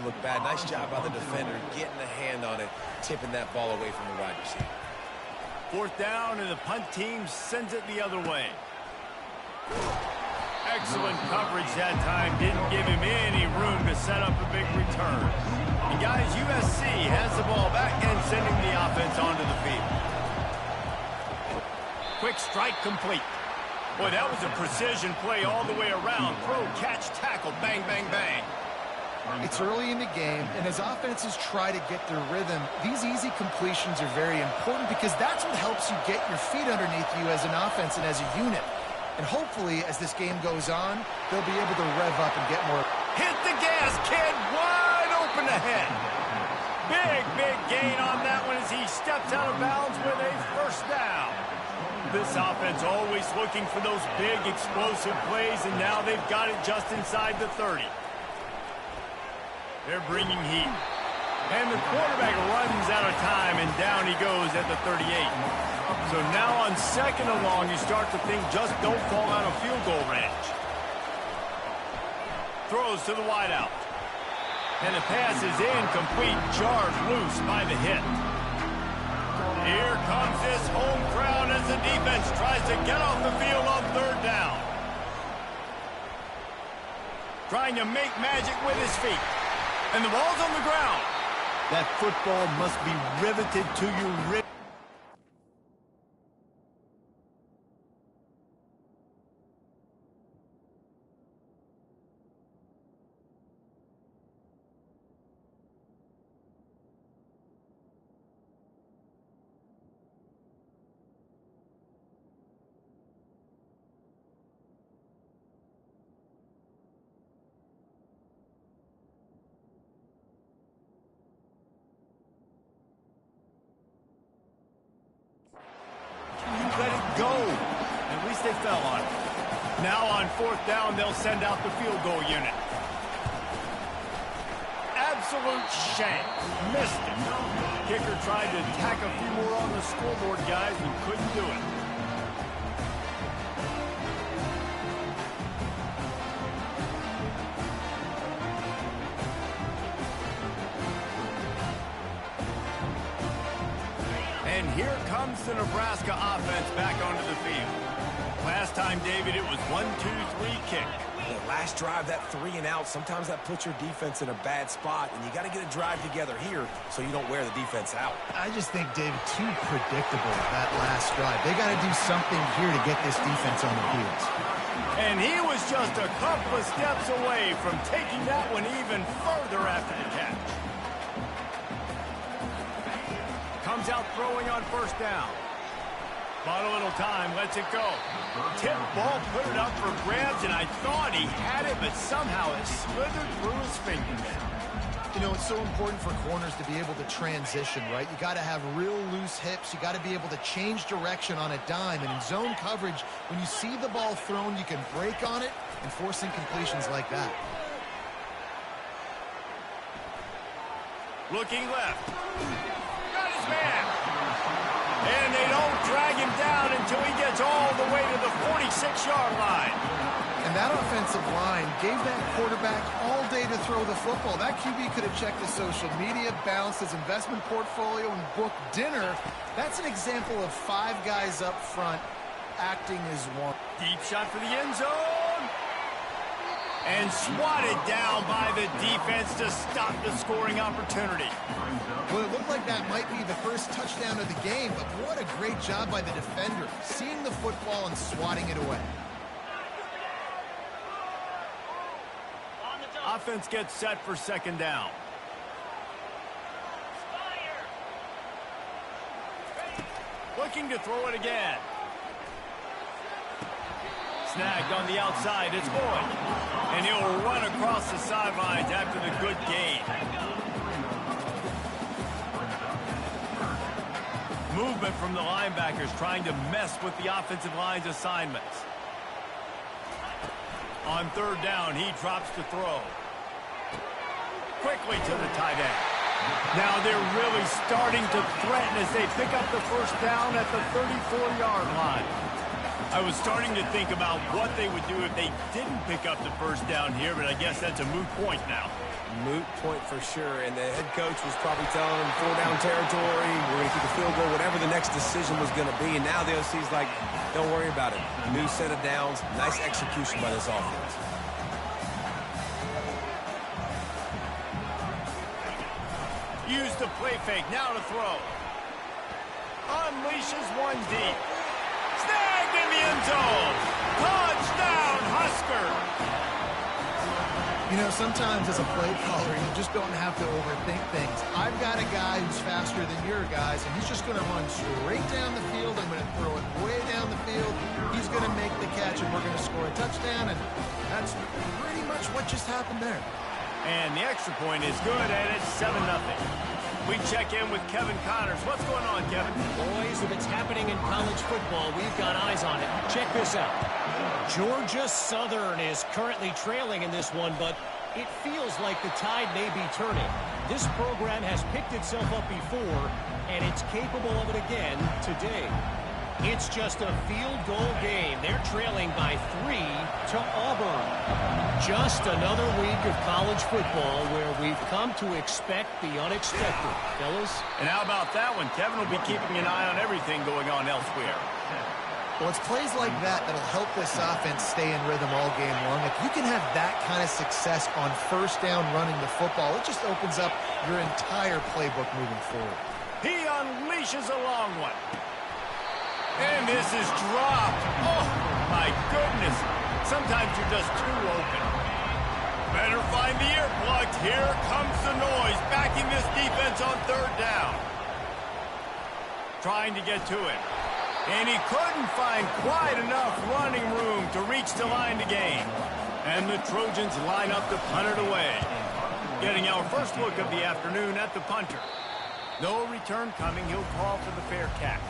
look bad. Nice job by the defender getting a hand on it, tipping that ball away from the wide receiver. Fourth down, and the punt team sends it the other way. Excellent coverage that time. Didn't give him any room to set up a big return. And guys, USC has the ball back and sending the offense onto the field. Quick strike complete. Boy, that was a precision play all the way around. Throw, catch, tackle, bang, bang, bang. It's early in the game, and as offenses try to get their rhythm, these easy completions are very important because that's what helps you get your feet underneath you as an offense and as a unit. And hopefully, as this game goes on, they'll be able to rev up and get more. Hit the gas, kid. Wide open ahead. Big, big gain on that one as he steps out of bounds with a first down. This offense always looking for those big, explosive plays, and now they've got it just inside the 30. They're bringing heat. And the quarterback runs out of time, and down he goes at the 38. So now on second and long, you start to think just don't fall out of field goal range. Throws to the wideout. And the pass is incomplete, charged loose by the hit. Here comes this home crowd as the defense tries to get off the field on third down. Trying to make magic with his feet. And the ball's on the ground. That football must be riveted to your ribs. Let it go. At least they fell on it. Now on fourth down, they'll send out the field goal unit. Absolute shank. Missed it. Kicker tried to tack a few more on the scoreboard, guys, and couldn't do it. And here comes the Nebraska offense back onto the field. Last time, David, it was 1-2-3 kick. The last drive, that 3 and out, sometimes that puts your defense in a bad spot, and you got to get a drive together here so you don't wear the defense out. I just think, David, too predictable, that last drive. They got to do something here to get this defense on their heels. And he was just a couple of steps away from taking that one even further after the catch. Comes out throwing on first down. Bought a little time, lets it go. Tip ball, put it up for grabs, and I thought he had it, but somehow it slithered through his fingers. You know, it's so important for corners to be able to transition, right? You got to have real loose hips. You got to be able to change direction on a dime. And in zone coverage, when you see the ball thrown, you can break on it and force incompletions like that. Looking left. Got his man. And they don't drag him down until he gets all the way to the 46-yard line. And that offensive line gave that quarterback all day to throw the football. That QB could have checked his social media, balanced his investment portfolio, and booked dinner. That's an example of 5 guys up front acting as one. Deep shot for the end zone. And swatted down by the defense to stop the scoring opportunity. Well, it looked like that might be the first touchdown of the game, but what a great job by the defender, seeing the football and swatting it away. Offense gets set for second down. Looking to throw it again. Snagged on the outside, it's Boyd. And he'll run across the sidelines after the good gain. Movement from the linebackers trying to mess with the offensive line's assignments. On third down, he drops to throw. Quickly to the tight end. Now they're really starting to threaten as they pick up the first down at the 34-yard line. I was starting to think about what they would do if they didn't pick up the first down here, but I guess that's a moot point now. Moot point for sure, and the head coach was probably telling him 4-down territory, we're going to kick a field goal, whatever the next decision was going to be, and now the OC's like, don't worry about it. New set of downs, nice execution by this offense. Use the play fake, now to throw. Unleashes one deep. Snagged in the end zone. Touchdown, Husker. You know, sometimes as a play caller, you just don't have to overthink things. I've got a guy who's faster than your guys, and he's just going to run straight down the field. I'm going to throw it way down the field. He's going to make the catch, and we're going to score a touchdown, and that's pretty much what just happened there. And the extra point is good, and it's 7-0. We check in with Kevin Connors. What's going on, Kevin? Boys, if it's happening in college football, we've got eyes on it. Check this out. Georgia Southern is currently trailing in this one, but it feels like the tide may be turning. This program has picked itself up before, and it's capable of it again today. It's just a field goal game. They're trailing by 3 to Auburn. Just another week of college football where we've come to expect the unexpected, fellas. And how about that one? Kevin will be keeping an eye on everything going on elsewhere. Well, it's plays like that that'll help this offense stay in rhythm all game long. If you can have that kind of success on first down running the football, it just opens up your entire playbook moving forward. He unleashes a long one. And this is dropped. Oh, my goodness. Sometimes you're just too open. Better find the earplugs. Here comes the noise, backing this defense on third down. Trying to get to it. And he couldn't find quite enough running room to reach the line to gain. And the Trojans line up to punt it away. Getting our first look of the afternoon at the punter. No return coming. He'll call for the fair catch.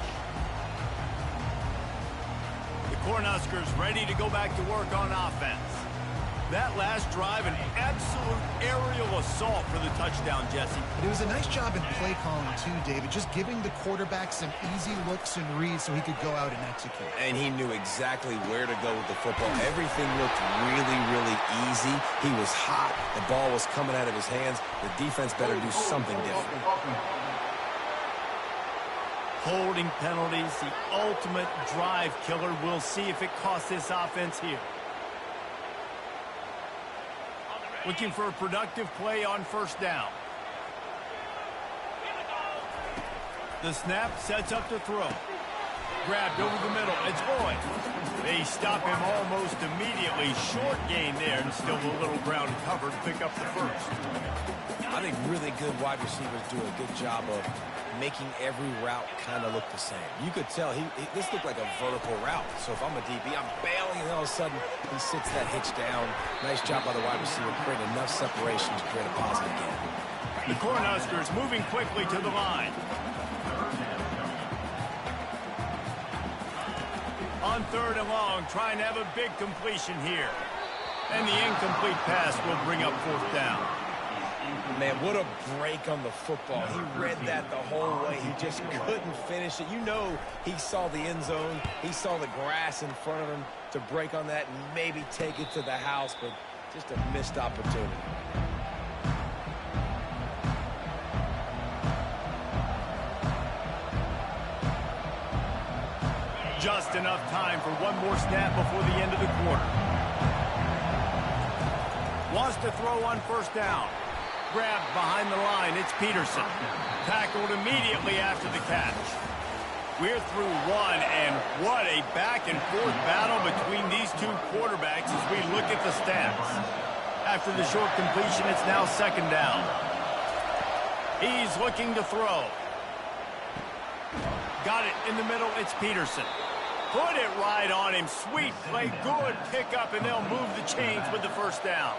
The Cornhuskers ready to go back to work on offense. That last drive, an absolute aerial assault for the touchdown, Jesse. It was a nice job in play calling, too, David, just giving the quarterback some easy looks and reads so he could go out and execute. And he knew exactly where to go with the football. Everything looked really, really easy. He was hot. The ball was coming out of his hands. The defense better do something different. Holding penalties, the ultimate drive killer. We'll see if it costs this offense here. Looking for a productive play on first down. The snap sets up to throw. Grabbed over the middle. It's Boyd. They stop him almost immediately. Short gain there, and still a little ground covered to pick up the first. I think really good wide receivers do a good job of making every route kind of look the same. You could tell this looked like a vertical route. So if I'm a DB, I'm bailing, and all of a sudden he sits that hitch down. Nice job by the wide receiver, creating enough separation to create a positive gain. The Cornhuskers moving quickly to the line. On third and long, trying to have a big completion here. And the incomplete pass will bring up fourth down. Man, what a break on the football. He read that the whole way. He just couldn't finish it. You know he saw the end zone. He saw the grass in front of him to break on that and maybe take it to the house, but just a missed opportunity. Just enough time for one more snap before the end of the quarter. Wants to throw on first down. Grabbed behind the line, it's Peterson. Tackled immediately after the catch. We're through one, and what a back-and-forth battle between these two quarterbacks as we look at the stats. After the short completion, it's now second down. He's looking to throw. Got it in the middle, it's Peterson. Put it right on him. Sweet play, good pickup, and they'll move the chains with the first down.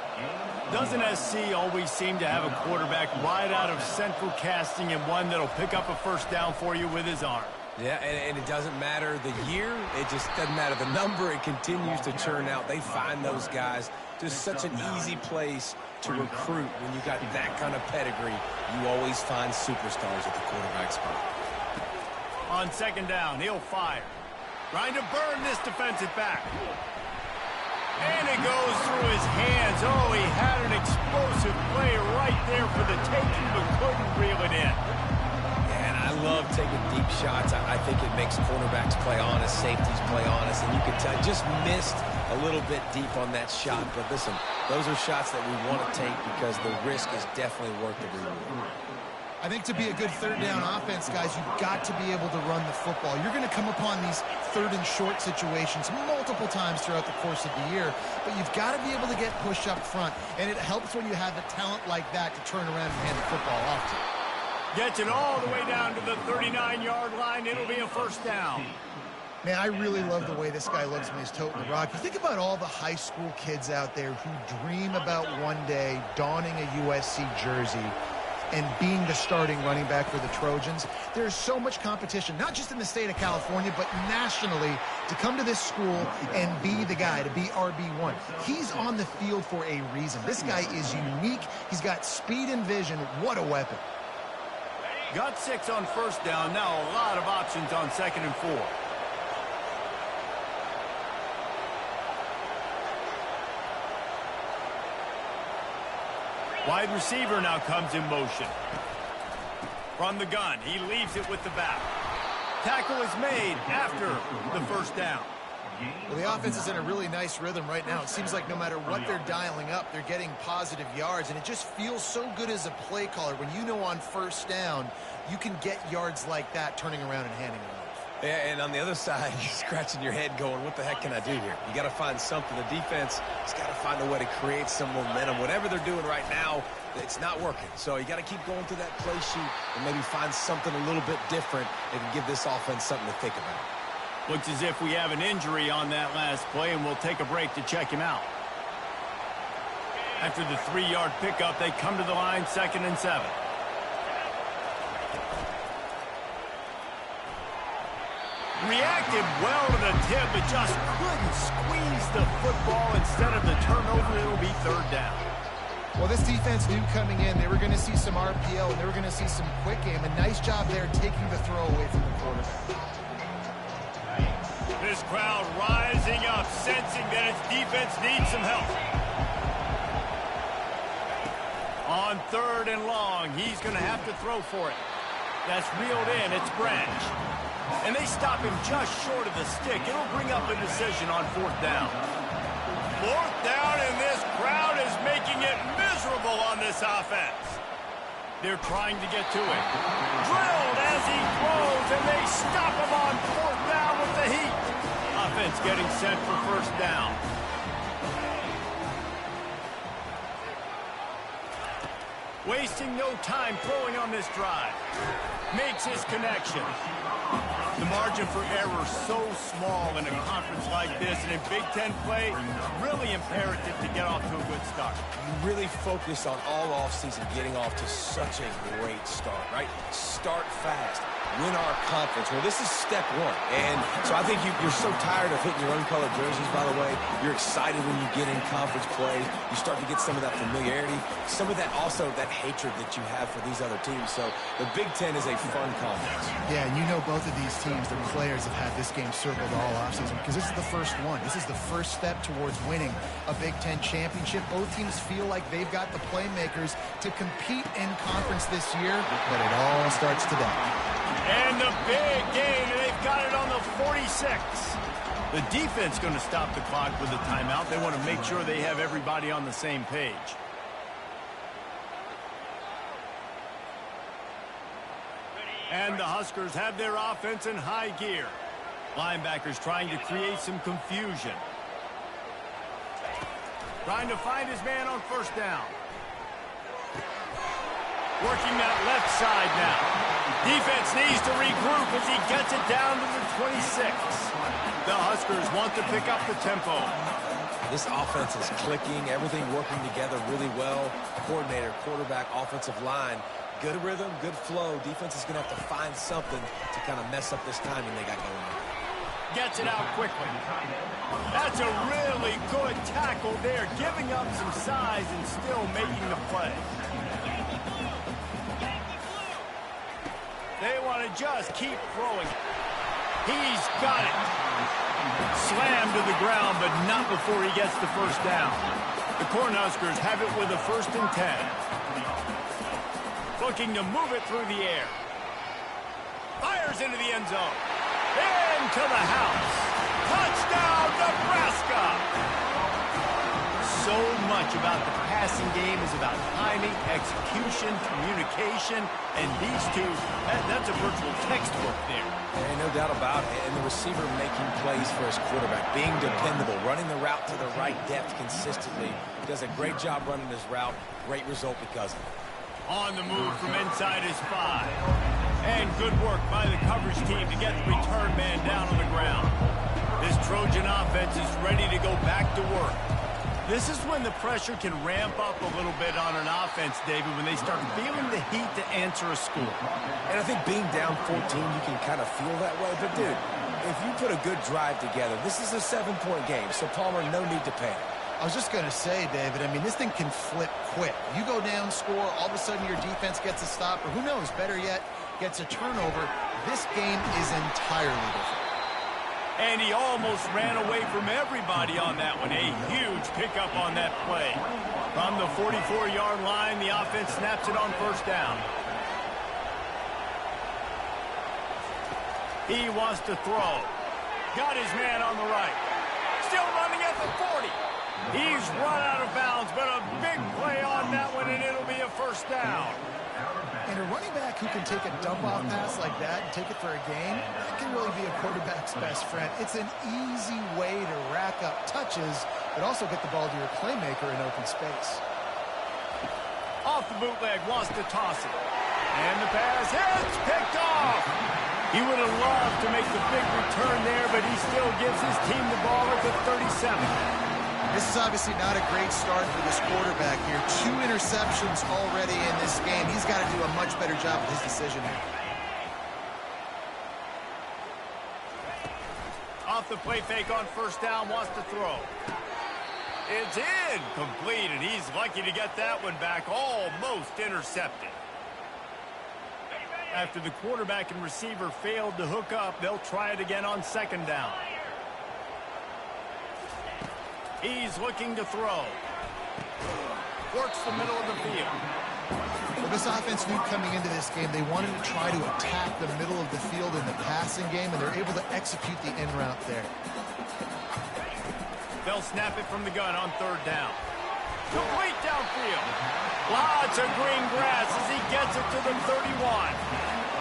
Doesn't SC always seem to have a quarterback right out of central casting and one that'll pick up a first down for you with his arm? Yeah, and it doesn't matter the year. It just doesn't matter the number. It continues to churn out. They find those guys. Just such an easy place to recruit when you got that kind of pedigree. You always find superstars at the quarterback spot. On second down, he'll fire. Trying to burn this defensive back. And it goes through his hands. Oh, he had an explosive play right there for the taking, but couldn't reel it in. And I love taking deep shots. I think it makes cornerbacks play honest, safeties play honest, and you can tell just missed a little bit deep on that shot. But listen, those are shots that we want to take because the risk is definitely worth the reward. I think to be a good third down offense, guys, you've got to be able to run the football. You're going to come upon these third and short situations multiple times throughout the course of the year, but you've got to be able to get push up front, and it helps when you have a talent like that to turn around and hand the football off to. Gets it all the way down to the 39-yard line. It'll be a first down. Man, I really love the way this guy looks when he's toting the rock. You think about all the high school kids out there who dream about one day donning a USC jersey and being the starting running back for the Trojans. There's so much competition, not just in the state of California, but nationally, to come to this school and be the guy, to be RB1. He's on the field for a reason. This guy is unique. He's got speed and vision. What a weapon. Got 6 on first down. Now a lot of options on 2nd and 4. Wide receiver now comes in motion. From the gun, he leaves it with the back. Tackle is made after the first down. Well, the offense is in a really nice rhythm right now. It seems like no matter what they're dialing up, they're getting positive yards, and it just feels so good as a play caller when you know on first down you can get yards like that turning around and handing it off. Yeah, and on the other side, you're scratching your head going, what the heck can I do here? You got to find something. The defense has got to find a way to create some momentum. Whatever they're doing right now, it's not working. So you got to keep going through that play sheet and maybe find something a little bit different that can give this offense something to think about. Looks as if we have an injury on that last play, and we'll take a break to check him out. After the 3-yard pickup, they come to the line, 2nd and 7. Reacted well to the tip, but just couldn't squeeze the football. Instead of the turnover, it'll be 3rd down. Well, this defense knew coming in they were going to see some RPO, and they were going to see some quick game. A nice job there taking the throw away from the quarterback. This crowd rising up, sensing that its defense needs some help. On 3rd and long, he's going to have to throw for it. That's reeled in. It's Branch. And they stop him just short of the stick. It'll bring up a decision on 4th down. 4th down, and this crowd is making it miserable on this offense. They're trying to get to it. Drilled as he throws, and they stop him on 4th down with the heat. Offense getting set for 1st down. Wasting no time throwing on this drive. Makes his connection. The margin for error so small in a conference like this, and in Big Ten play, really imperative to get off to a good start. You really focus on all offseason getting off to such a great start, right? Start fast. Win our conference. Well, this is step 1. And so I think you're so tired of hitting your own colored jerseys, by the way. You're excited when you get in conference play. You start to get some of that familiarity, some of that also that hatred that you have for these other teams. So the Big Ten is a fun conference. Yeah, and you know both of these teams, their players have had this game circled all offseason because this is the first one. This is the first step towards winning a Big Ten championship. Both teams feel like they've got the playmakers to compete in conference this year, but it all starts today. And the big gain, and they've got it on the 46. The defense going to stop the clock with a timeout. They want to make sure they have everybody on the same page. And the Huskers have their offense in high gear. Linebackers trying to create some confusion. Trying to find his man on 1st down. Working that left side now. Defense needs to regroup as he gets it down to the 26. The Huskers want to pick up the tempo. This offense is clicking, everything working together really well. Coordinator, quarterback, offensive line. Good rhythm, good flow. Defense is going to have to find something to kind of mess up this timing they got going on. Gets it out quickly. That's a really good tackle there, giving up some size and still making the play. They want to just keep throwing. He's got it. Slammed to the ground, but not before he gets the first down. The Cornhuskers have it with a 1st and 10. Looking to move it through the air. Fires into the end zone. Into the house. Touchdown, Nebraska! So much about the passing game is about timing, execution, communication, and these two, that's a virtual textbook there. And no doubt about it. And the receiver making plays for his quarterback, being dependable, running the route to the right depth consistently. Does a great job running his route. Great result because of it. On the move from inside his 5. And good work by the coverage team to get the return man down on the ground. This Trojan offense is ready to go back to work. This is when the pressure can ramp up a little bit on an offense, David, when they start feeling the heat to answer a score. And I think being down 14, you can kind of feel that way. But, dude, if you put a good drive together, this is a 7-point game. So, Palmer, no need to panic. I was just going to say, David, I mean, this thing can flip quick. You go down, score, all of a sudden your defense gets a stop, or who knows, better yet, gets a turnover. This game is entirely different. And he almost ran away from everybody on that one. A huge pickup on that play. From the 44-yard line, the offense snaps it on 1st down. He wants to throw. Got his man on the right. Still running at the 40. He's run out of bounds, but a big play on that one, and it'll be a 1st down. And a running back who can take a dump-off pass like that and take it for a gain, that can really be a quarterback's best friend. It's an easy way to rack up touches, but also get the ball to your playmaker in open space. Off the bootleg, wants to toss it. And the pass hits, picked off. He would have loved to make the big return there, but he still gives his team the ball at the 37. This is obviously not a great start for this quarterback here. 2 interceptions already in this game. He's got to do a much better job with his decision here. Off the play fake on 1st down, wants to throw. It's in, complete, and he's lucky to get that one back, almost intercepted. After the quarterback and receiver failed to hook up, they'll try it again on 2nd down. He's looking to throw. Works the middle of the field. Well, this offense knew coming into this game they wanted to try to attack the middle of the field in the passing game, and they're able to execute the in route there. They'll snap it from the gun on 3rd down. Complete downfield. Lots of green grass as he gets it to the 31.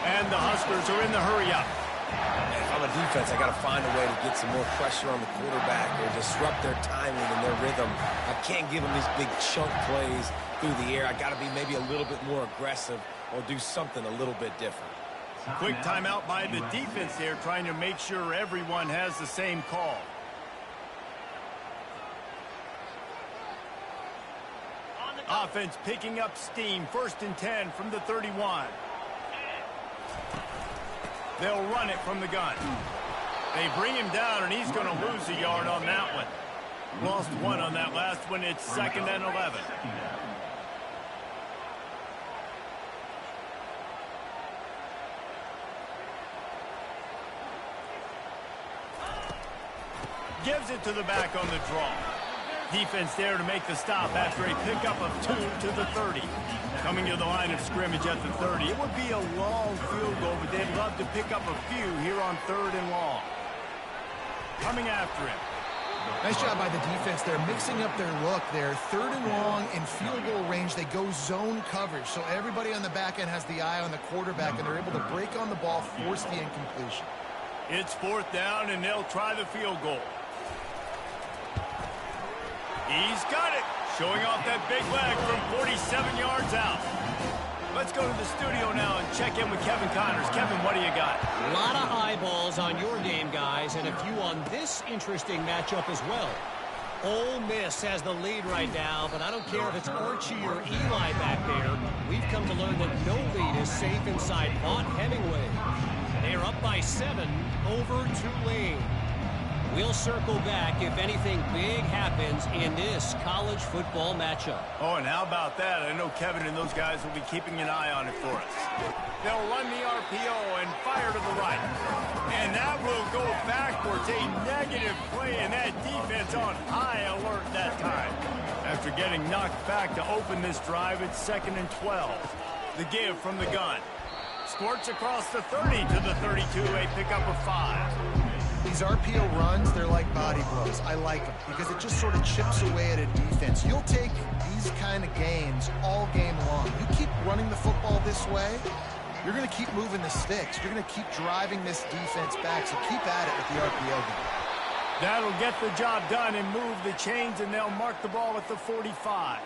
And the Huskers are in the hurry-up. If I'm a defense, I got to find a way to get some more pressure on the quarterback or disrupt their timing and their rhythm. I can't give them these big chunk plays through the air. I got to be maybe a little bit more aggressive or do something a little bit different. Quick timeout by the defense there, trying to make sure everyone has the same call. Offense picking up steam. 1st and 10 from the 31. They'll run it from the gun. They bring him down, and he's going to lose a yard on that one. Lost 1 on that last one. It's 2nd and 11. Gives it to the back on the draw. Defense there to make the stop after a pickup of 2 to the 30. Coming to the line of scrimmage at the 30. It would be a long field goal, but they'd love to pick up a few here on 3rd and long. Coming after him. Nice job by the defense there, mixing up their look there. 3rd and long in field goal range. They go zone coverage, so everybody on the back end has the eye on the quarterback, and they're able to break on the ball, force the incompletion. It's 4th down, and they'll try the field goal. He's got it, showing off that big leg from 47 yards out. Let's go to the studio now and check in with Kevin Connors. Kevin, what do you got? A lot of eyeballs on your game, guys, and a few on this interesting matchup as well. Ole Miss has the lead right now, but I don't care if it's Archie or Eli back there. We've come to learn that no lead is safe inside Vaught Hemingway. They are up by 7 over Tulane. We'll circle back if anything big happens in this college football matchup. Oh, and how about that? I know Kevin and those guys will be keeping an eye on it for us. They'll run the RPO and fire to the right. And that will go backwards. A negative play, and that defense on high alert that time. After getting knocked back to open this drive, it's 2nd and 12. The give from the gun. Squirts across the 30 to the 32, a pickup of 5. These RPO runs, they're like body blows. I like them because it just sort of chips away at a defense. You'll take these kind of gains all game long. You keep running the football this way, you're going to keep moving the sticks. You're going to keep driving this defense back, so keep at it with the RPO game. That'll get the job done and move the chains, and they'll mark the ball at the 45.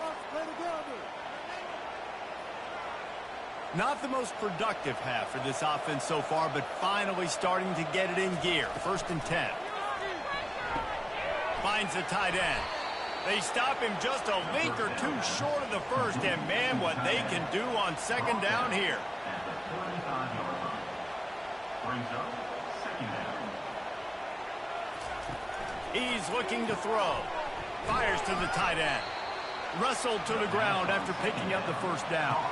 Not the most productive half for this offense so far, but finally starting to get it in gear. 1st and 10. Finds the tight end. They stop him just a link or two short of the first, and man, what they can do on 2nd down here. He's looking to throw. Fires to the tight end. Wrestled to the ground after picking up the 1st down.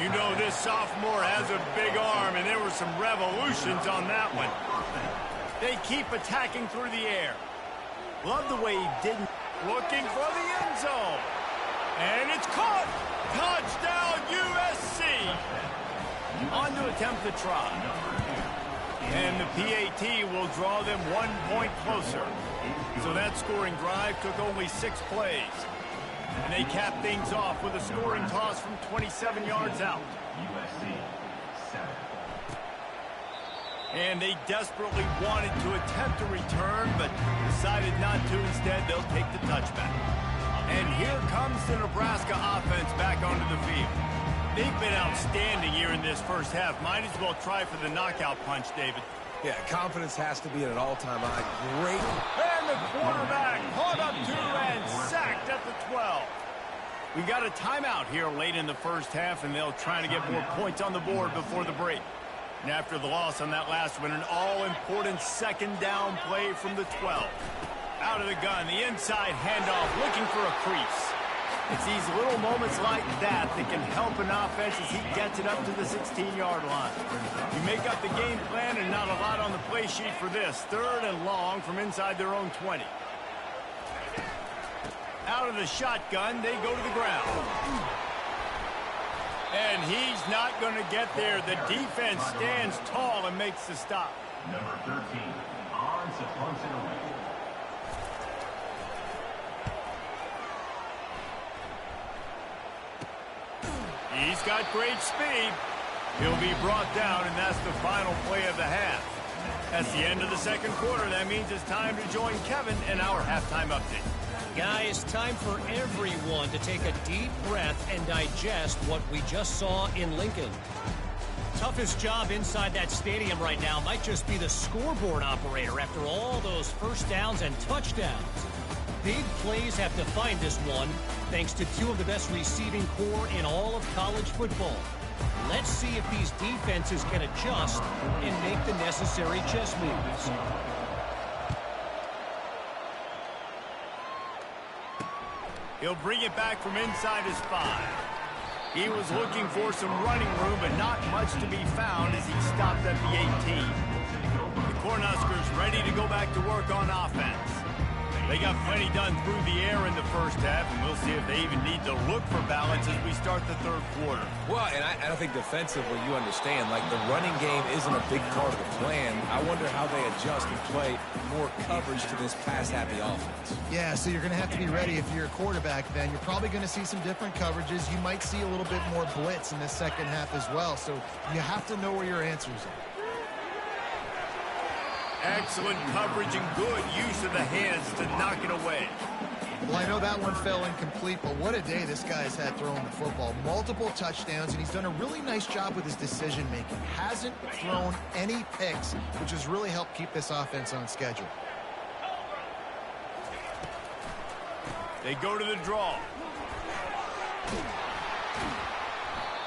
You know this sophomore has a big arm, and there were some revolutions on that one. They keep attacking through the air. Love the way he didn't. Looking for the end zone. And it's caught. Touchdown, USC. On to attempt the try. And the PAT will draw them 1 point closer. So that scoring drive took only 6 plays. And they cap things off with a scoring toss from 27 yards out. And they desperately wanted to attempt a return, but decided not to. Instead, they'll take the touchback. And here comes the Nebraska offense back onto the field. They've been outstanding here in this first half. Might as well try for the knockout punch, David. Yeah, confidence has to be at an all-time high. Great. And the quarterback caught up to and sacked at the 12. We got a timeout here late in the first half, and they'll try to get more points on the board before the break. And after the loss on that last one, an all-important 2nd down play from the 12. Out of the gun, the inside handoff, looking for a crease. It's these little moments like that that can help an offense as he gets it up to the 16-yard line. You make up the game plan and not a lot on the play sheet for this. 3rd and long from inside their own 20. Out of the shotgun, they go to the ground. And he's not going to get there. The defense stands tall and makes the stop. Number 13, on to punch it away. He's got great speed. He'll be brought down, and that's the final play of the half. That's the end of the 2nd quarter. That means it's time to join Kevin in our halftime update. Guys, time for everyone to take a deep breath and digest what we just saw in Lincoln. Toughest job inside that stadium right now might just be the scoreboard operator after all those 1st downs and touchdowns. Big plays have defined this one, thanks to 2 of the best receiving core in all of college football. Let's see if these defenses can adjust and make the necessary chess moves. He'll bring it back from inside his 5. He was looking for some running room, but not much to be found as he stopped at the 18. The Cornhuskers ready to go back to work on offense. They got plenty done through the air in the first half, and we'll see if they even need to look for balance as we start the 3rd quarter. Well, and I think defensively, you understand, like the running game isn't a big part of the plan. I wonder how they adjust and play more coverage to this pass-happy offense. Yeah, so you're going to have to be ready if you're a quarterback then. You're probably going to see some different coverages. You might see a little bit more blitz in this 2nd half as well, so you have to know where your answers are. Excellent coverage and good use of the hands to knock it away. Well, I know that one fell incomplete, but what a day this guy's had throwing the football. Multiple touchdowns, and he's done a really nice job with his decision-making. Hasn't thrown any picks, which has really helped keep this offense on schedule. They go to the draw.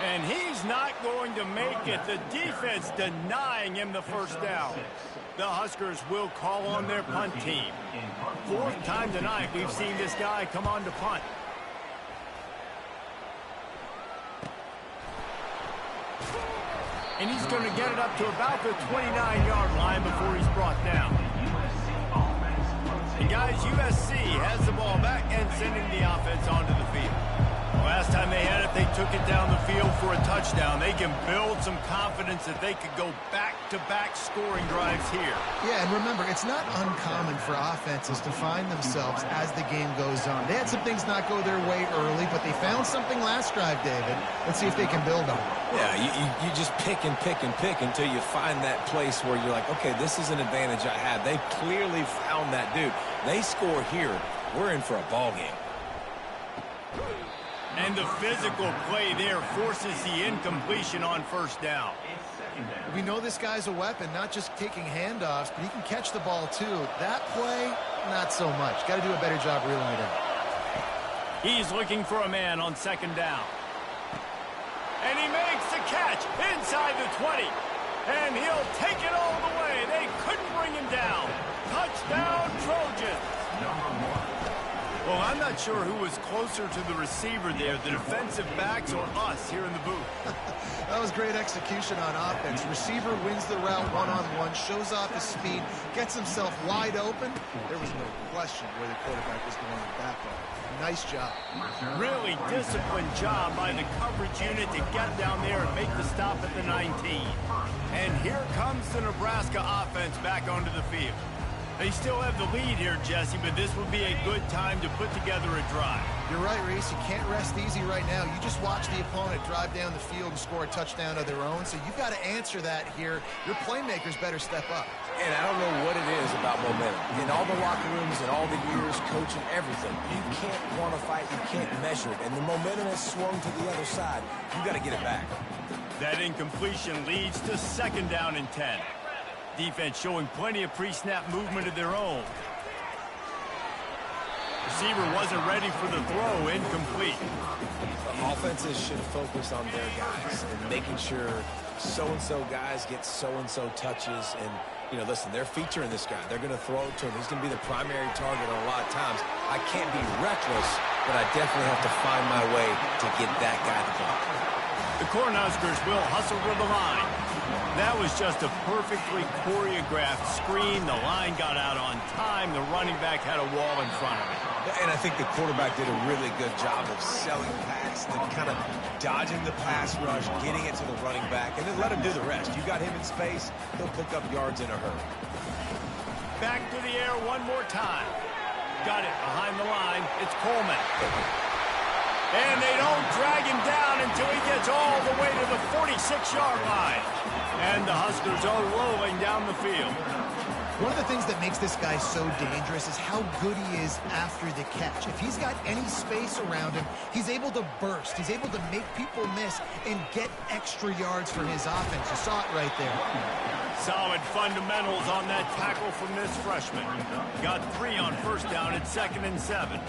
And he's not going to make it. The defense denying him the first down. The Huskers will call on their punt team. Fourth time tonight we've seen this guy come on to punt. And he's going to get it up to about the 29-yard line before he's brought down. And guys, USC has the ball back and sending the offense onto the field. Last time they had it, they took it down the field for a touchdown. They can build some confidence that they could go back-to-back scoring drives here. Yeah, and remember, it's not uncommon for offenses to find themselves as the game goes on. They had some things not go their way early, but they found something last drive, David. Let's see if they can build on it. Yeah, you just pick and pick and pick until you find that place where you're like, okay, this is an advantage I have. They clearly found that dude. They score here, we're in for a ball game. And the physical play there forces the incompletion on first down. We know this guy's a weapon, not just taking handoffs, but he can catch the ball too. That play, not so much. Got to do a better job reeling it in. He's looking for a man on second down. And he makes the catch inside the 20. And he'll take it all the way. They couldn't bring him down. Touchdown, Trojans. Well, I'm not sure who was closer to the receiver there, the defensive backs or us here in the booth. That was great execution on offense. Receiver wins the route one-on-one, shows off his speed, gets himself wide open. There was no question where the quarterback was going with that ball. Nice job. Really disciplined job by the coverage unit to get down there and make the stop at the 19. And here comes the Nebraska offense back onto the field. They still have the lead here, Jesse, but this would be a good time to put together a drive. You're right, Reese. You can't rest easy right now. You just watch the opponent drive down the field and score a touchdown of their own, so you've got to answer that here. Your playmakers better step up. And I don't know what it is about momentum. In all the locker rooms and all the years, coaching, everything, you can't quantify it, you can't measure it. And the momentum has swung to the other side. You got to get it back. That incompletion leads to second down and 10. Defense showing plenty of pre-snap movement of their own. Receiver wasn't ready for the throw, incomplete. Offenses should focus on their guys and making sure so-and-so guys get so-and-so touches. And, you know, listen, they're featuring this guy. They're going to throw it to him. He's going to be the primary target on a lot of times. I can't be reckless, but I definitely have to find my way to get that guy the ball. The Cornhuskers will hustle for the line. That was just a perfectly choreographed screen. The line got out on time. The running back had a wall in front of him. And I think the quarterback did a really good job of selling past and kind of dodging the pass rush, getting it to the running back, and then let him do the rest. You got him in space, he'll pick up yards in a hurry. Back to the air one more time. Got it behind the line. It's Coleman. And they don't drag him down until he gets all the way to the 46-yard line. And the Huskers are rolling down the field. One of the things that makes this guy so dangerous is how good he is after the catch. If he's got any space around him, he's able to burst. He's able to make people miss and get extra yards for his offense. You saw it right there. Solid fundamentals on that tackle from this freshman. Got 3 on first down at 2nd and 7.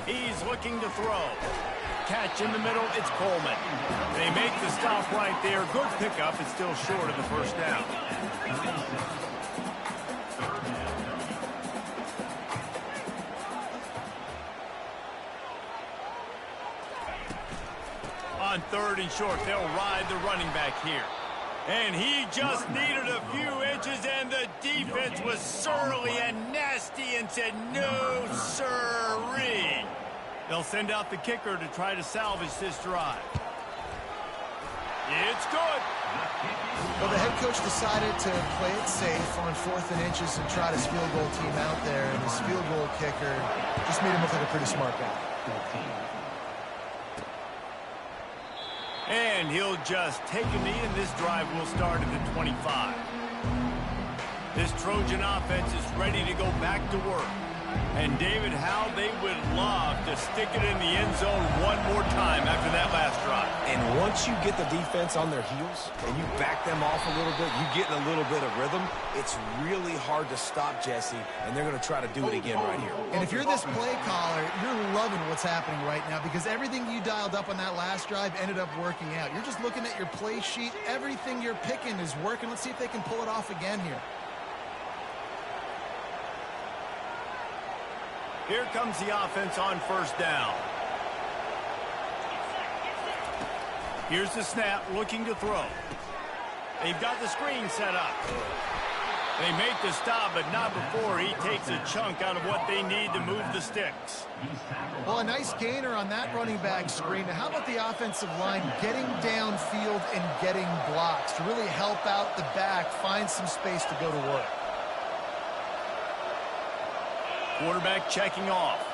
He's looking to throw. Catch in the middle, it's Coleman. They make the stop right there. Good pickup, it's still short of the first down. On 3rd and short, they'll ride the running back here. And he just needed a few inches, and the defense was surly and nasty and said, no, sirree. They'll send out the kicker to try to salvage this drive. It's good. Well, the head coach decided to play it safe on 4th and inches and try to field goal team out there, and his field goal kicker just made him look like a pretty smart guy. And he'll just take a knee, and this drive will start at the 25. This Trojan offense is ready to go back to work. And David, how they would love to to stick it in the end zone one more time after that last drive. And once you get the defense on their heels and you back them off a little bit, you get in a little bit of rhythm, it's really hard to stop, Jesse, and they're going to try to do it again right here. And if you're this play caller, you're loving what's happening right now because everything you dialed up on that last drive ended up working out. You're just looking at your play sheet. Everything you're picking is working. Let's see if they can pull it off again here. Here comes the offense on first down. Here's the snap, looking to throw. They've got the screen set up. They make the stop, but not before he takes a chunk out of what they need to move the sticks. Well, a nice gainer on that running back screen. Now, how about the offensive line getting downfield and getting blocks to really help out the back, find some space to go to work? Quarterback checking off.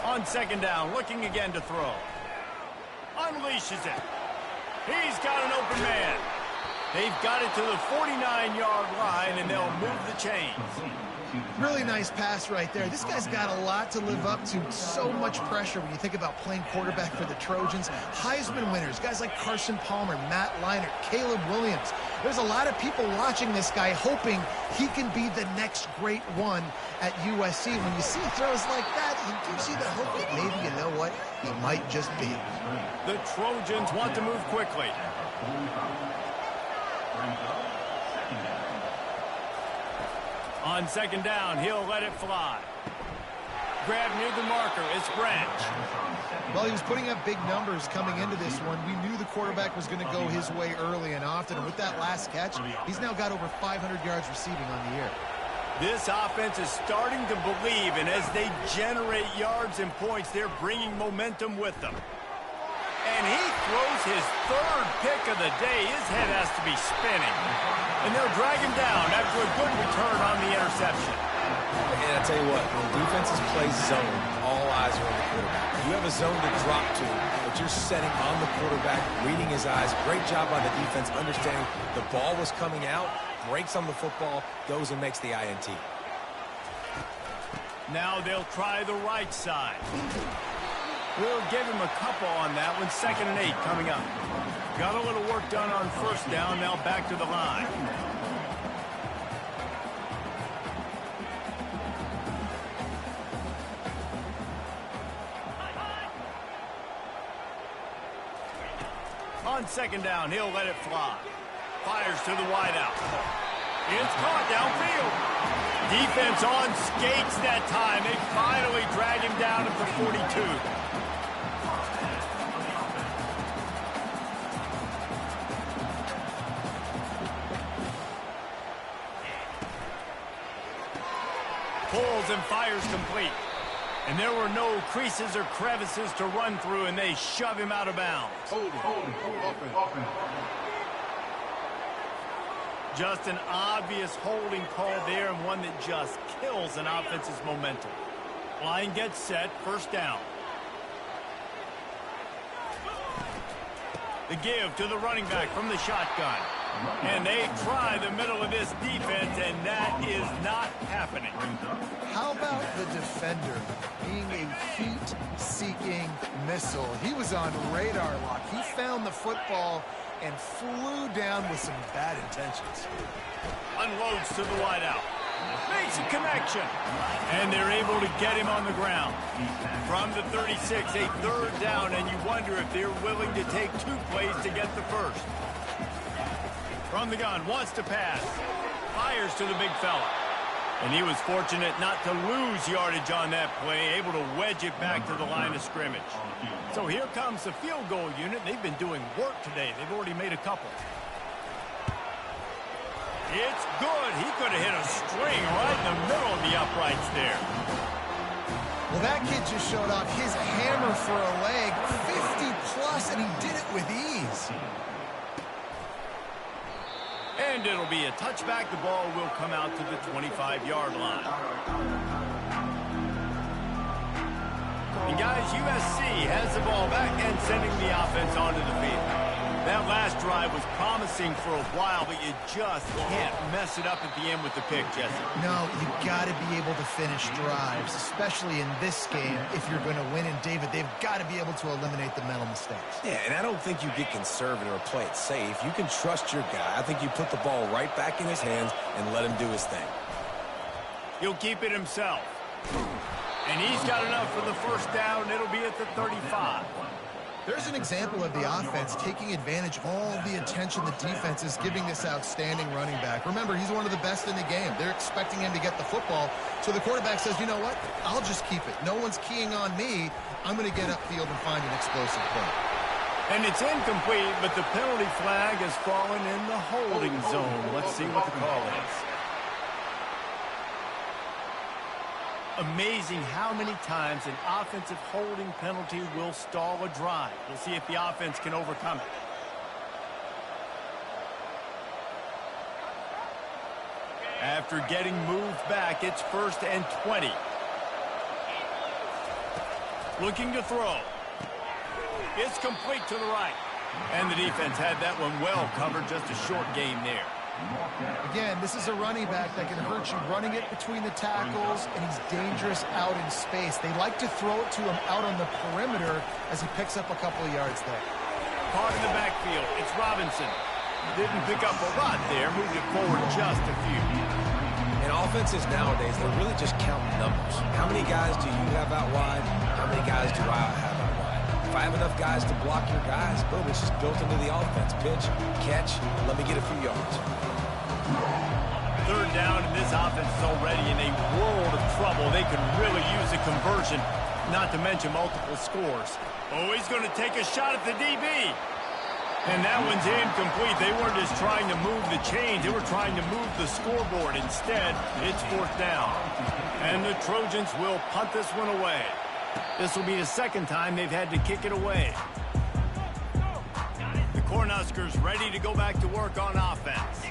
On second down, looking again to throw. Unleashes it. He's got an open man. They've got it to the 49-yard line, and they'll move the chains. Really nice pass right there. This guy's got a lot to live up to. So much pressure when you think about playing quarterback for the Trojans. Heisman winners, guys like Carson Palmer, Matt Leinart, Caleb Williams. There's a lot of people watching this guy hoping he can be the next great one at USC. When you see throws like that, you do see the hope that maybe, you know what, he might just be. The Trojans want to move quickly. On second down, he'll let it fly. Grab near the marker, it's Branch. Well, he was putting up big numbers coming into this one. We knew the quarterback was going to go his way early and often. And with that last catch, he's now got over 500 yards receiving on the year. This offense is starting to believe, and as they generate yards and points, they're bringing momentum with them. And he throws his third pick of the day. His head has to be spinning. And they'll drag him down after a good return on the interception. And I tell you what, when defenses play zone, all eyes are on the quarterback. You have a zone to drop to, but you're setting on the quarterback, reading his eyes. Great job by the defense, understanding the ball was coming out, breaks on the football, goes and makes the INT. Now they'll try the right side. We'll give him a couple on that one. 2nd and 8 coming up. Got a little work done on first down. Now back to the line. On second down, he'll let it fly. Fires to the wideout. It's caught downfield. Defense on skates that time. They finally drag him down at the 42. Pulls and fires complete. And there were no creases or crevices to run through, and they shove him out of bounds. Just an obvious holding call there, and one that just kills an offense's momentum. Line gets set, first down. The give to the running back from the shotgun. And they try the middle of this defense, and that is not happening. How about the defender being a heat-seeking missile? He was on radar lock. He found the football and flew down with some bad intentions. Unloads to the wideout. Makes a connection. And they're able to get him on the ground. From the 36, a third down, and you wonder if they're willing to take 2 plays to get the first. From the gun, wants to pass. Fires to the big fella. And he was fortunate not to lose yardage on that play, able to wedge it back to the line of scrimmage. So here comes the field goal unit. They've been doing work today. They've already made a couple. It's good. He could have hit a string right in the middle of the uprights there. Well, that kid just showed off his hammer for a leg, 50-plus, and he did it with ease. And it'll be a touchback. The ball will come out to the 25-yard line. And guys, USC has the ball back and sending the offense onto the field. That last drive was promising for a while, but you just can't mess it up at the end with the pick, Jesse. No, you got to be able to finish drives, especially in this game if you're going to win. And, David, they've got to be able to eliminate the mental mistakes. Yeah, and I don't think you get conservative or play it safe. You can trust your guy. I think you put the ball right back in his hands and let him do his thing. He'll keep it himself. And he's got enough for the first down. It'll be at the 35. There's an example of the offense taking advantage of all the attention the defense is giving this outstanding running back. Remember, he's one of the best in the game. They're expecting him to get the football. So the quarterback says, you know what? I'll just keep it. No one's keying on me. I'm going to get upfield and find an explosive play. And it's incomplete, but the penalty flag has fallen in the holding zone. Let's see what the call is. Amazing how many times an offensive holding penalty will stall a drive. We'll see if the offense can overcome it. After getting moved back, it's 1st and 20. Looking to throw. It's complete to the right. And the defense had that one well covered, just a short gain there. Again, this is a running back that can hurt you running it between the tackles, and he's dangerous out in space. They like to throw it to him out on the perimeter as he picks up a couple of yards there. Caught in the backfield. It's Robinson. Didn't pick up a lot there. Moved it forward just a few. In offenses nowadays, they're really just counting numbers. How many guys do you have out wide? How many guys do I have out wide? If I have enough guys to block your guys, boom, it's just built into the offense. Pitch, catch, let me get a few yards. 3rd down, and this offense is already in a world of trouble. They could really use a conversion, not to mention multiple scores. Oh, he's going to take a shot at the DB. And that one's incomplete. They weren't just trying to move the chains. They were trying to move the scoreboard. Instead, it's 4th down. And the Trojans will punt this one away. This will be the 2nd time they've had to kick it away. The Cornhuskers ready to go back to work on offense.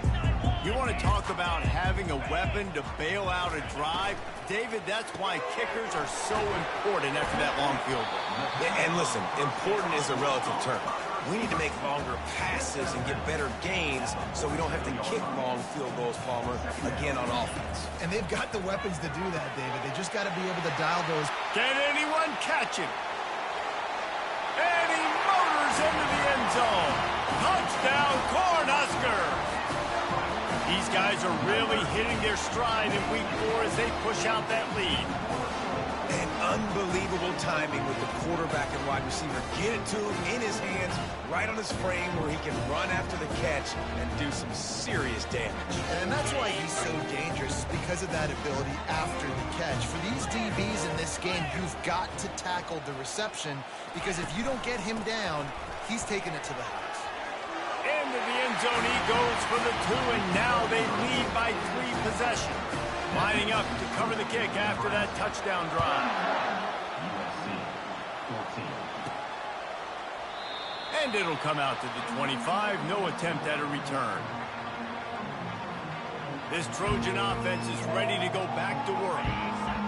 You want to talk about having a weapon to bail out a drive? David, that's why kickers are so important after that long field goal. Yeah, and listen, important is a relative term. We need to make longer passes and get better gains so we don't have to kick long field goals, Palmer, again on offense. And they've got the weapons to do that, David. They just got to be able to dial those. Can anyone catch him? And he motors into the end zone. Touchdown, Cornhuskers! These guys are really hitting their stride in week 4 as they push out that lead. And unbelievable timing with the quarterback and wide receiver. Get it to him in his hands, right on his frame where he can run after the catch and do some serious damage. And that's why he's so dangerous, because of that ability after the catch. For these DBs in this game, you've got to tackle the reception, because if you don't get him down, he's taking it to the house. Into the end zone he goes for the 2, and now they lead by 3 possessions. Lining up to cover the kick after that touchdown drive. And it'll come out to the 25. No attempt at a return. This Trojan offense is ready to go back to work.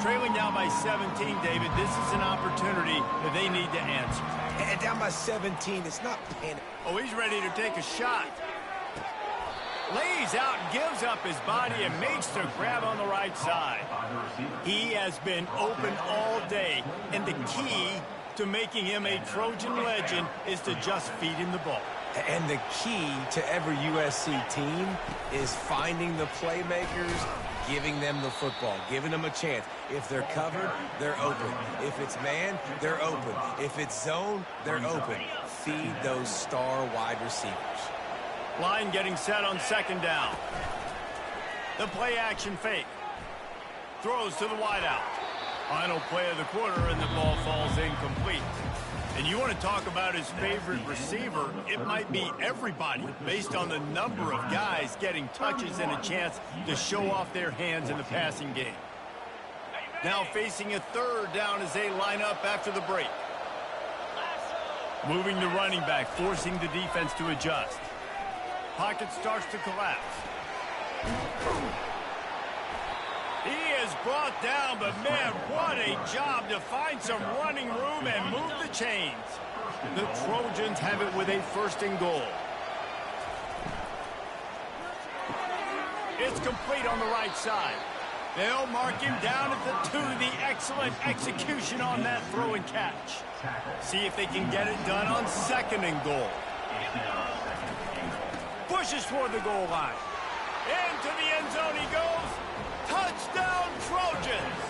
Trailing down by 17, David, this is an opportunity that they need to answer. And down by 17, it's not panic. Oh, he's ready to take a shot. Lays out, gives up his body, and makes the grab on the right side. He has been open all day, and the key to making him a Trojan legend is to just feed him the ball. And the key to every USC team is finding the playmakers, giving them the football, giving them a chance. If they're covered, they're open. If it's man, they're open. If it's zone, they're open. Feed those star wide receivers. Line getting set on 2nd down. The play action fake. Throws to the wideout. Final play of the quarter, and the ball falls incomplete. And you want to talk about his favorite receiver, it might be everybody, based on the number of guys getting touches and a chance to show off their hands in the passing game. Now facing a 3rd down as they line up after the break. Moving the running back, forcing the defense to adjust. Pocket starts to collapse. He is is brought down, but man, what a job to find some running room and move the chains. The Trojans have it with a 1st and goal. It's complete on the right side. They'll mark him down at the 2. The excellent execution on that throw and catch. See if they can get it done on 2nd and goal. Pushes toward the goal line. Into the end zone he goes. Touchdown, Trojans!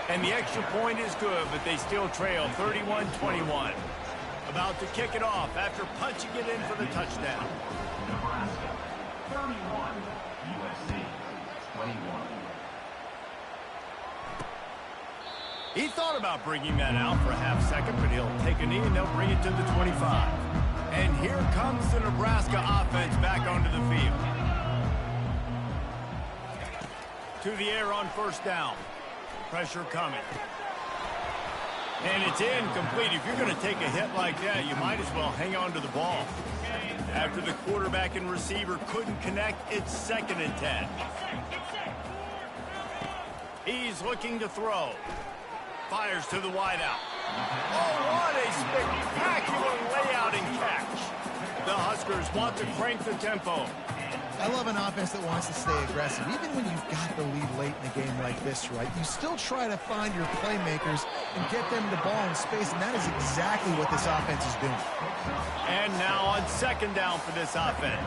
And the extra point is good, but they still trail 31-21. About to kick it off after punching it in for the touchdown. Nebraska 31, USC 21. He thought about bringing that out for a half second, but he'll take a knee and they'll bring it to the 25. And here comes the Nebraska offense back onto the field. To the air on 1st down. Pressure coming. And it's incomplete. If you're going to take a hit like that, you might as well hang on to the ball. After the quarterback and receiver couldn't connect, it's 2nd and 10. He's looking to throw. Fires to the wideout. Oh, what a spectacular layout and catch. The Huskers want to crank the tempo. I love an offense that wants to stay aggressive. Even when you've got the lead late in a game like this, right, you still try to find your playmakers and get them the ball in space, and that is exactly what this offense is doing. And now on 2nd down for this offense.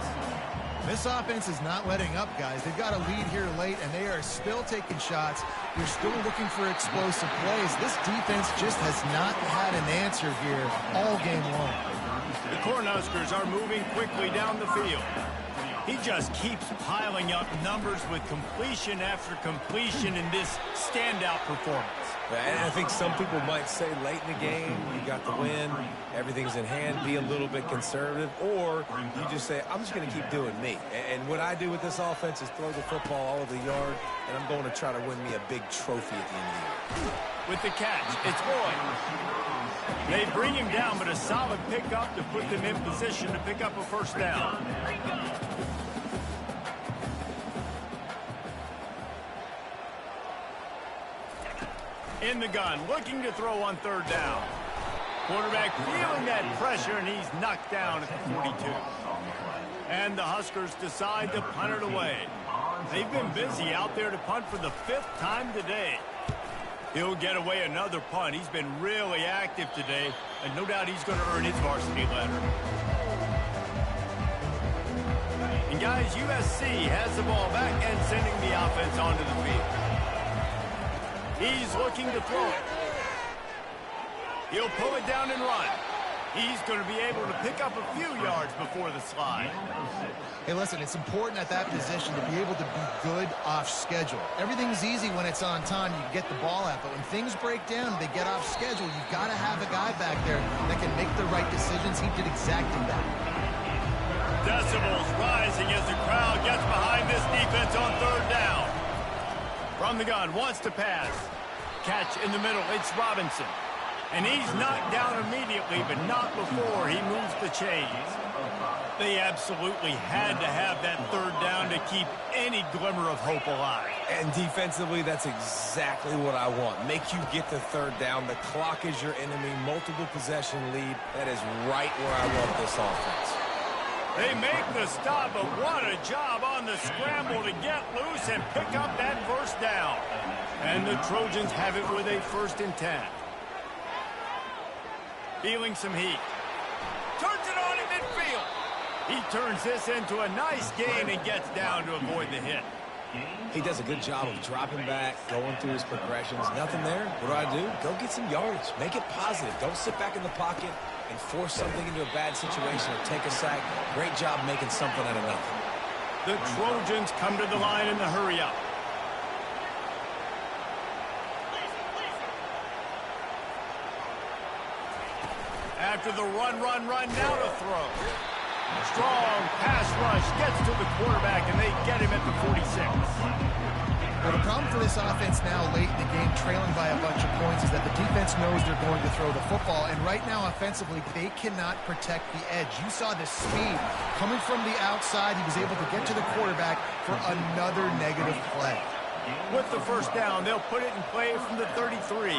This offense is not letting up, guys. They've got a lead here late, and they are still taking shots. They're still looking for explosive plays. This defense just has not had an answer here all game long. The Cornhuskers are moving quickly down the field. He just keeps piling up numbers with completion after completion in this standout performance. And I think some people might say late in the game, you got the win, everything's in hand, be a little bit conservative, or you just say, I'm just going to keep doing me. And what I do with this offense is throw the football all over the yard, and I'm going to try to win me a big trophy at the end of the year. With the catch, it's Boyd. They bring him down, but a solid pickup to put them in position to pick up a 1st down. In the gun, looking to throw on 3rd down. Quarterback feeling that pressure, and he's knocked down at the 42. And the Huskers decide to punt it away. They've been busy out there to punt for the 5th time today. He'll get away another punt. He's been really active today, and no doubt he's going to earn his varsity letter. And guys, USC has the ball back and sending the offense onto the field. He's looking to throw it. He'll pull it down and run. He's going to be able to pick up a few yards before the slide. Hey, listen, it's important at that position to be able to be good off schedule. Everything's easy when it's on time. You get the ball out. But when things break down, they get off schedule, you've got to have a guy back there that can make the right decisions. He did exactly that. Decibels rising as the crowd gets behind this defense on 3rd down. From the gun, wants to pass. Catch in the middle, it's Robinson. And he's knocked down immediately, but not before he moves the chains. They absolutely had to have that 3rd down to keep any glimmer of hope alive. And defensively, that's exactly what I want. Make you get the 3rd down. The clock is your enemy. Multiple possession lead. That is right where I want this offense. They make the stop, but what a job on the scramble to get loose and pick up that 1st down. And the Trojans have it with a 1st and 10. Feeling some heat. Turns it on in midfield. He turns this into a nice gain and gets down to avoid the hit. He does a good job of dropping back, going through his progressions. Nothing there. What do? Go get some yardage. Make it positive. Don't sit back in the pocket and force something into a bad situation or take a sack. Great job making something out of nothing. The Trojans come to the line in the hurry-up. After the run, now to throw. Strong pass rush gets to the quarterback, and they get him at the 46. Well, the problem problem for this offense now late in the game, trailing by a bunch of points, is that the defense knows they're going to throw the football. And right now, offensively, they cannot protect the edge. You saw the speed coming from the outside. He was able to get to the quarterback for another negative play. With the first down, they'll put it in play from the 33.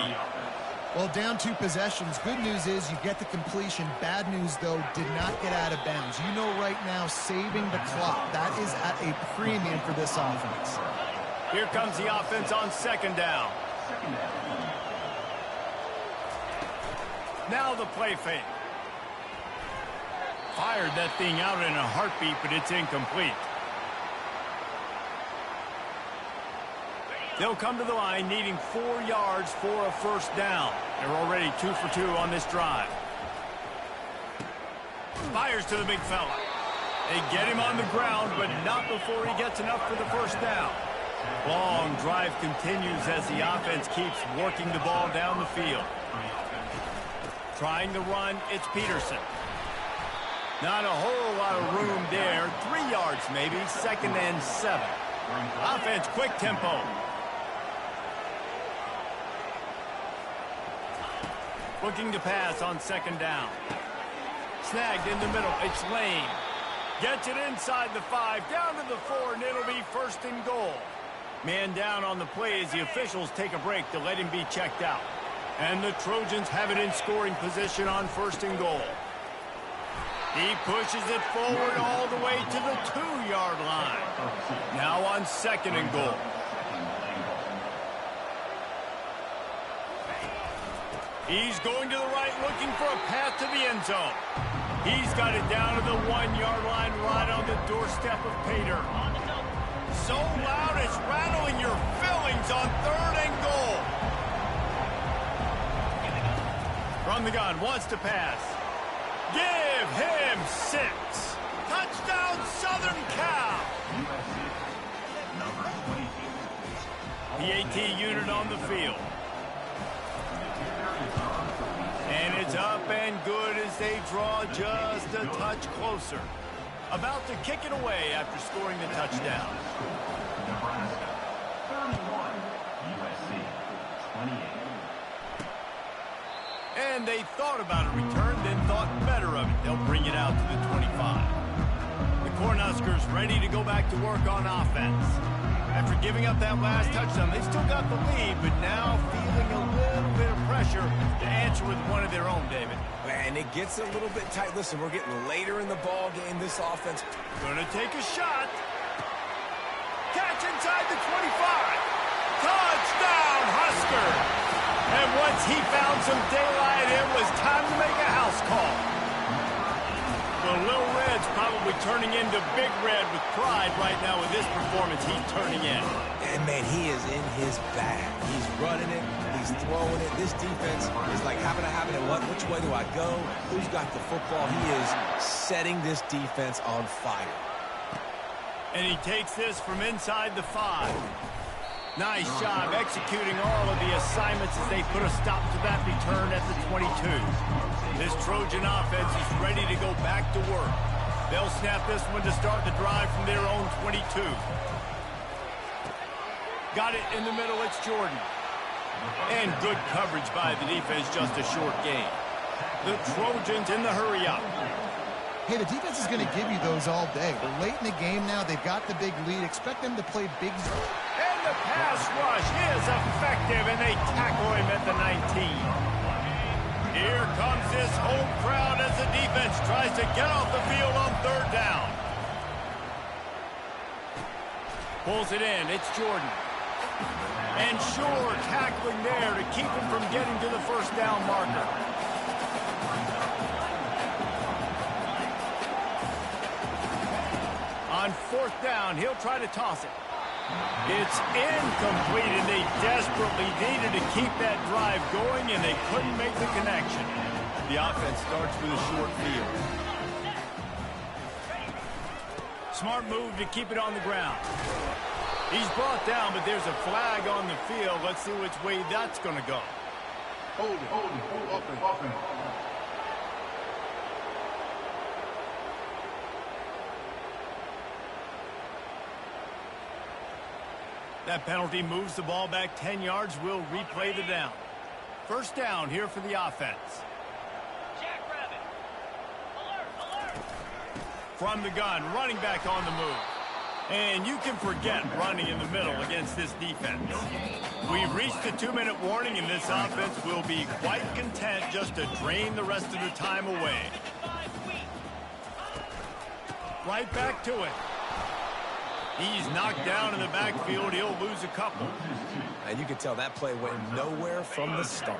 Well, down 2 possessions. Good news is you get the completion. Bad news, though, did not get out of bounds. You know right now, saving the clock, that is at a premium for this offense. Here comes the offense on second down. Now the play fake. Fired that thing out in a heartbeat, but it's incomplete. They'll come to the line needing 4 yards for a first down. They're already 2 for 2 on this drive. Fires to the big fella. They get him on the ground, but not before he gets enough for the first down. Long drive continues as the offense keeps working the ball down the field. Trying the run, it's Peterson. Not a whole lot of room there. 3 yards maybe, 2nd and 7. Offense, quick tempo. Looking to pass on second down. Snagged in the middle. It's Lane. Gets it inside the 5, down to the 4, and it'll be 1st and goal. Man down on the play as the officials take a break to let him be checked out. And the Trojans have it in scoring position on 1st and goal. He pushes it forward all the way to the 2-yard line. Now on 2nd and goal. He's going to the right, looking for a path to the end zone. He's got it down to the 1-yard line, right on the doorstep of Pater. So loud it's rattling your fillings on 3rd and goal. From the gun, wants to pass. Give him 6. Touchdown, Southern Cal. The AT unit on the field. And it's up and good as they draw just a touch closer. About to kick it away after scoring the touchdown. Nebraska, 31. USC, 28. And they thought about a return, then thought better of it. They'll bring it out to the 25. The Cornhuskers ready to go back to work on offense. After giving up that last touchdown, they still got the lead, but now feeling a little bit of pressure to answer with one of their own, David. And it gets a little bit tight. Listen, we're getting later in the ball game. This offense Gonna take a shot. Catch inside the 25. Touchdown, Husker! And once he found some daylight, it was time to make a house call. The Little Red's probably turning into Big Red with pride right now with this performance he's turning in. And, man, he is in his bag. He's running it. He's throwing it. This defense is like having it. Which way do I go? Who's got the football? He is setting this defense on fire. And he takes this from inside the 5. Nice job executing all of the assignments as they put a stop to that return at the 22. This Trojan offense is ready to go back to work. They'll snap this one to start the drive from their own 22. Got it in the middle, it's Jordan. And good coverage by the defense, just a short gain. The Trojans in the hurry-up. Hey, the defense is going to give you those all day. We're late in the game now. They've got the big lead. Expect them to play big. And the pass rush is effective, and they tackle him at the 19. Here comes this home crowd as the defense tries to get off the field on 3rd down. Pulls it in. It's Jordan. And sure, tackling there to keep him from getting to the first down marker. On 4th down, he'll try to toss it. It's incomplete, and they desperately needed to keep that drive going, and they couldn't make the connection. The offense starts with a short field. Smart move to keep it on the ground. He's brought down, but there's a flag on the field. Let's see which way that's going to go. Hold it, open. That penalty moves the ball back 10 yards. We'll replay the down. First down here for the offense. From the gun, running back on the move. And you can forget running in the middle against this defense. We've reached the 2-minute warning, and this offense will be quite content just to drain the rest of the time away. Right back to it. He's knocked down in the backfield. He'll lose a couple. And you can tell that play went nowhere from the start.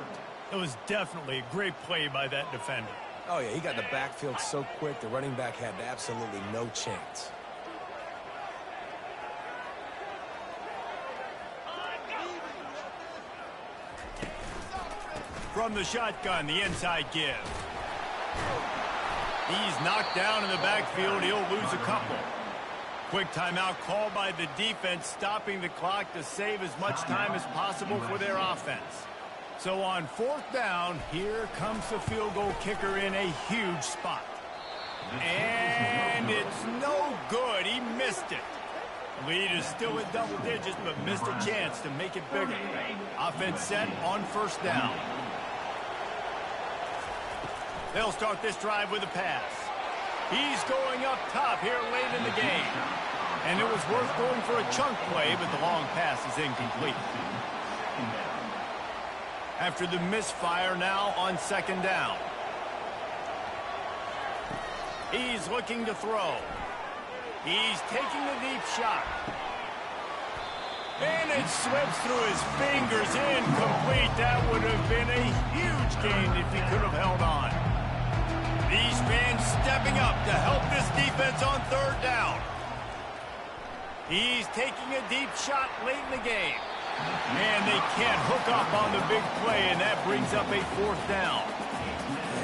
It was definitely a great play by that defender. Oh, yeah, he got in the backfield so quick, the running back had absolutely no chance. From the shotgun, the inside give. He's knocked down in the backfield. He'll lose a couple. Quick timeout called by the defense, stopping the clock to save as much time as possible for their offense. So on fourth down, here comes the field goal kicker in a huge spot. And it's no good. He missed it. The lead is still in double digits, but missed a chance to make it bigger. Offense set on first down. They'll start this drive with a pass. He's going up top here late in the game. And it was worth going for a chunk play, but the long pass is incomplete. After the misfire, now on second down. He's looking to throw. He's taking a deep shot. And it slips through his fingers, incomplete. That would have been a huge gain if he could have held on. These fans stepping up to help this defense on third down. He's taking a deep shot late in the game. And they can't hook up on the big play, and that brings up a fourth down.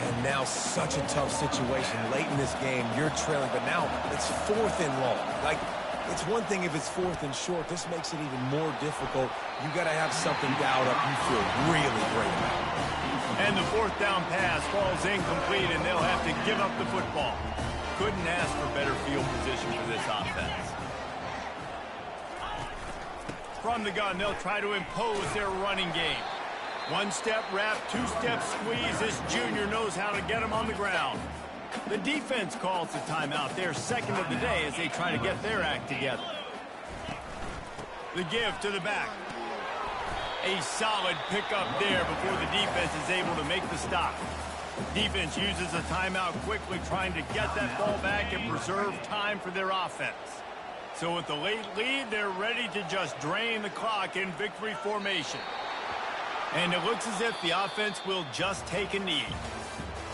And now such a tough situation. Late in this game, you're trailing, but now it's fourth and long. Like, it's one thing if it's fourth and short. This makes it even more difficult. You got to have something dialed up you feel really great about. And the fourth down pass falls incomplete, and they'll have to give up the football. Couldn't ask for better field position for this offense. From the gun, they'll try to impose their running game. One-step wrap, two-step squeeze. This junior knows how to get him on the ground. The defense calls the timeout. They're second of the day as they try to get their act together. The give to the back. A solid pickup there before the defense is able to make the stop. Defense uses a timeout quickly, trying to get that ball back and preserve time for their offense. So with the late lead, they're ready to just drain the clock in victory formation. And it looks as if the offense will just take a knee.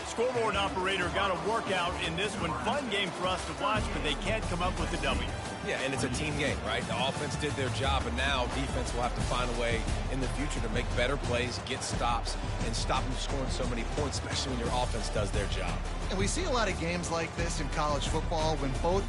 Scoreboard operator got a workout in this one. Fun game for us to watch, but they can't come up with the W. Yeah, and it's a team game, right? The offense did their job, and now defense will have to find a way in the future to make better plays, get stops, and stop them scoring so many points, especially when your offense does their job. And we see a lot of games like this in college football when both